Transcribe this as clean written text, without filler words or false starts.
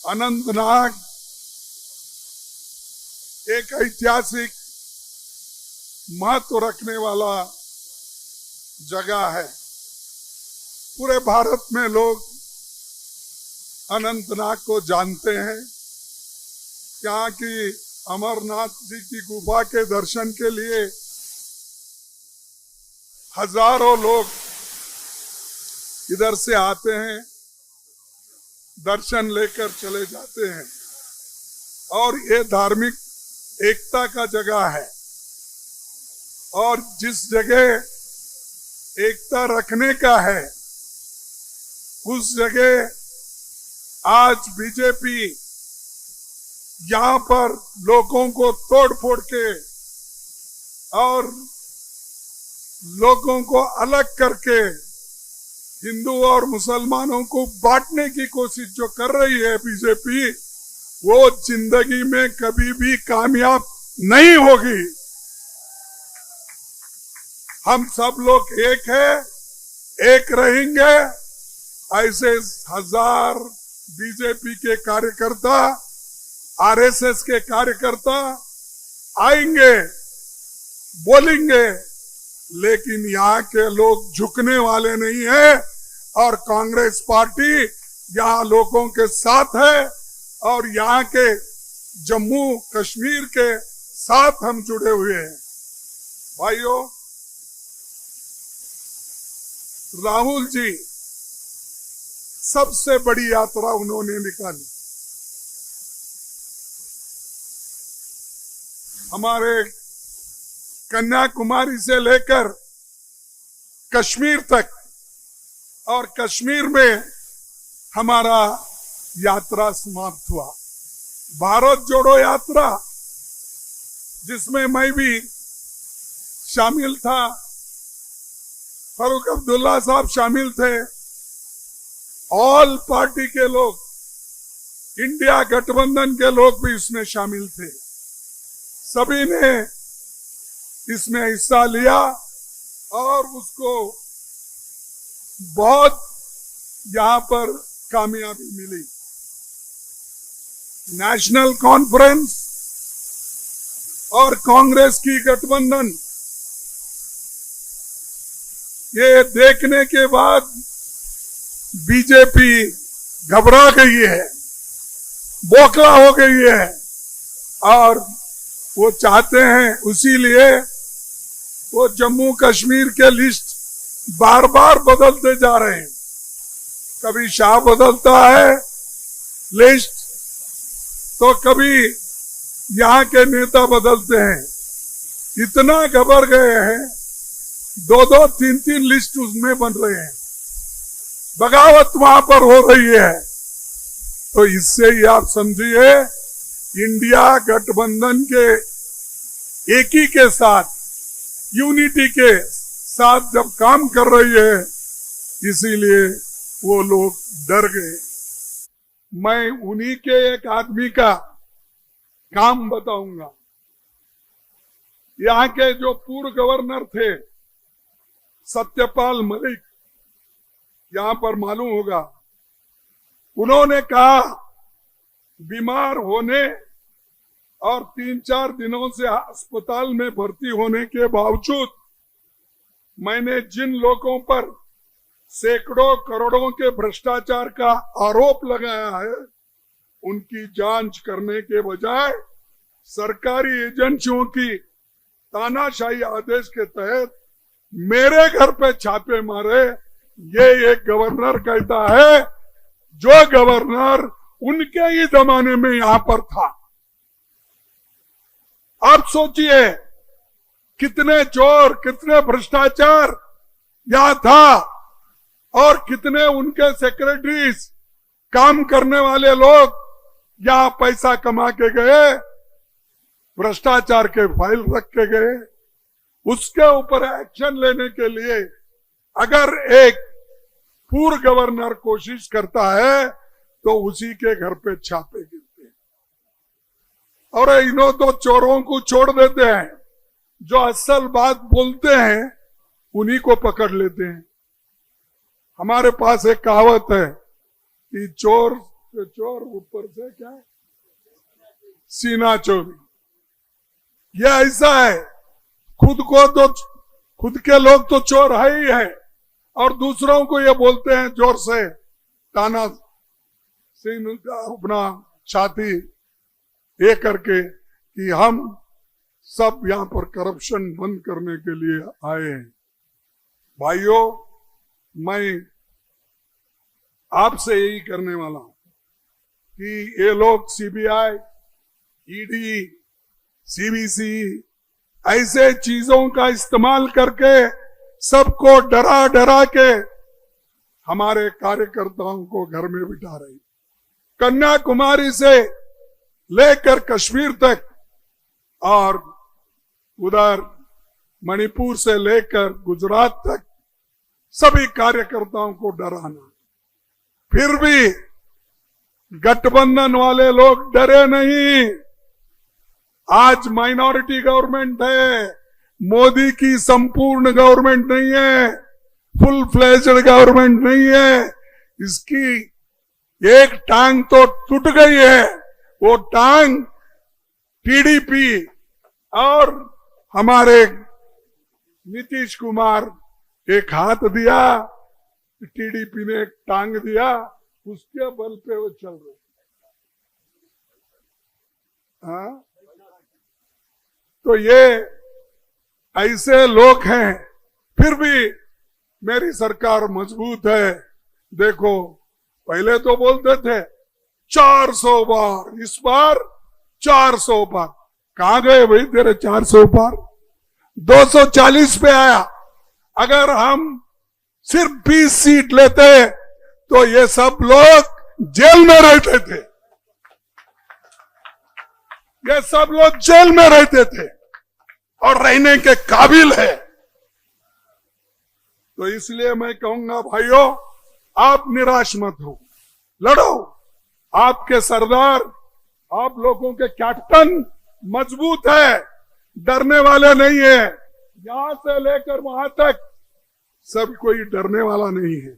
अनंतनाग एक ऐतिहासिक महत्व रखने वाला जगह है। पूरे भारत में लोग अनंतनाग को जानते हैं। यहाँ की अमरनाथ जी की गुफा के दर्शन के लिए हजारों लोग इधर से आते हैं, दर्शन लेकर चले जाते हैं और ये धार्मिक एकता का जगह है। और जिस जगह एकता रखने का है उस जगह आज बीजेपी यहाँ पर लोगों को तोड़ फोड़ के और लोगों को अलग करके हिंदू और मुसलमानों को बांटने की कोशिश जो कर रही है बीजेपी, वो जिंदगी में कभी भी कामयाब नहीं होगी। हम सब लोग एक है, एक रहेंगे। ऐसे हजार बीजेपी के कार्यकर्ता, आरएसएस के कार्यकर्ता आएंगे, बोलेंगे, लेकिन यहाँ के लोग झुकने वाले नहीं है। और कांग्रेस पार्टी यहाँ लोगों के साथ है और यहाँ के जम्मू कश्मीर के साथ हम जुड़े हुए हैं। भाइयों, राहुल जी सबसे बड़ी यात्रा उन्होंने निकाली। हमारे कन्याकुमारी से लेकर कश्मीर तक, और कश्मीर में हमारा यात्रा समाप्त हुआ। भारत जोड़ो यात्रा, जिसमें मैं भी शामिल था, फारूक अब्दुल्ला साहब शामिल थे, ऑल पार्टी के लोग, इंडिया गठबंधन के लोग भी इसमें शामिल थे। सभी ने इसमें हिस्सा लिया और उसको बहुत यहाँ पर कामयाबी मिली। नेशनल कॉन्फ्रेंस और कांग्रेस की गठबंधन, ये देखने के बाद बीजेपी घबरा गई है, बौखला हो गई है और वो चाहते हैं, उसीलिए वो जम्मू कश्मीर के लिस्ट बार बार बदलते जा रहे हैं। कभी शाह बदलता है लिस्ट, तो कभी यहाँ के नेता बदलते हैं। इतना घबरा गए हैं, दो दो तीन तीन लिस्ट उसमें बन रहे हैं, बगावत वहां पर हो रही है। तो इससे ही आप समझिए, इंडिया गठबंधन के एक ही के साथ, यूनिटी के साथ जब काम कर रही है, इसीलिए वो लोग डर गए। मैं उन्हीं के एक आदमी का काम बताऊंगा। यहाँ के जो पूर्व गवर्नर थे सत्यपाल मलिक, यहाँ पर मालूम होगा, उन्होंने कहा बीमार होने और 3-4 दिनों से अस्पताल में भर्ती होने के बावजूद मैंने जिन लोगों पर सैकड़ों करोड़ों के भ्रष्टाचार का आरोप लगाया है, उनकी जांच करने के बजाय सरकारी एजेंसियों की तानाशाही आदेश के तहत मेरे घर पे छापे मारे। ये एक गवर्नर कहता है, जो गवर्नर उनके ही जमाने में यहां पर था। आप सोचिए कितने चोर, कितने भ्रष्टाचार यहां था और कितने उनके सेक्रेटरीज, काम करने वाले लोग यहां पैसा कमा के गए, भ्रष्टाचार के फाइल रख के गए। उसके ऊपर एक्शन लेने के लिए अगर एक पूर्व गवर्नर कोशिश करता है तो उसी के घर पे छापे गिरते हैं। और इन्हों तो चोरों को छोड़ देते हैं, जो असल बात बोलते हैं उन्हीं को पकड़ लेते हैं। हमारे पास एक कहावत है कि चोर से चोर, ऊपर से क्या, सीना चोरी। ये ऐसा है, खुद के लोग तो चोर है ही है, और दूसरों को ये बोलते हैं जोर से, ताना सीन अपना छाती ये करके कि हम सब यहां पर करप्शन बंद करने के लिए आए हैं। भाइयों, मैं आपसे यही करने वाला हूं कि ये लोग सीबीआई, ईडी, सीबीसी ऐसे चीजों का इस्तेमाल करके सबको डरा डरा के हमारे कार्यकर्ताओं को घर में बिठा रही। कन्याकुमारी से लेकर कश्मीर तक और उधर मणिपुर से लेकर गुजरात तक सभी कार्यकर्ताओं को डराना। फिर भी गठबंधन वाले लोग डरे नहीं। आज माइनॉरिटी गवर्नमेंट है, मोदी की संपूर्ण गवर्नमेंट नहीं है, फुल फ्लेज्ड गवर्नमेंट नहीं है। इसकी एक टांग तो टूट गई है, वो टांग टीडीपी और हमारे नीतीश कुमार एक हाथ दिया, टीडीपी ने एक टांग दिया, उसके बल पे वो चल रहे। हाँ, तो ये ऐसे लोग हैं। फिर भी मेरी सरकार मजबूत है। देखो, पहले तो बोलते थे 400 बार, इस बार 400 बार। कहां गए भाई तेरे 400 बार? 240 पे आया। अगर हम सिर्फ 20 सीट लेते तो ये सब लोग जेल में रहते थे, ये सब लोग जेल में रहते थे और रहने के काबिल है। तो इसलिए मैं कहूंगा भाइयों, आप निराश मत हो, लड़ो। आपके सरदार, आप लोगों के कैप्टन मजबूत है, डरने वाले नहीं है। यहां से लेकर वहां तक सब कोई डरने वाला नहीं है।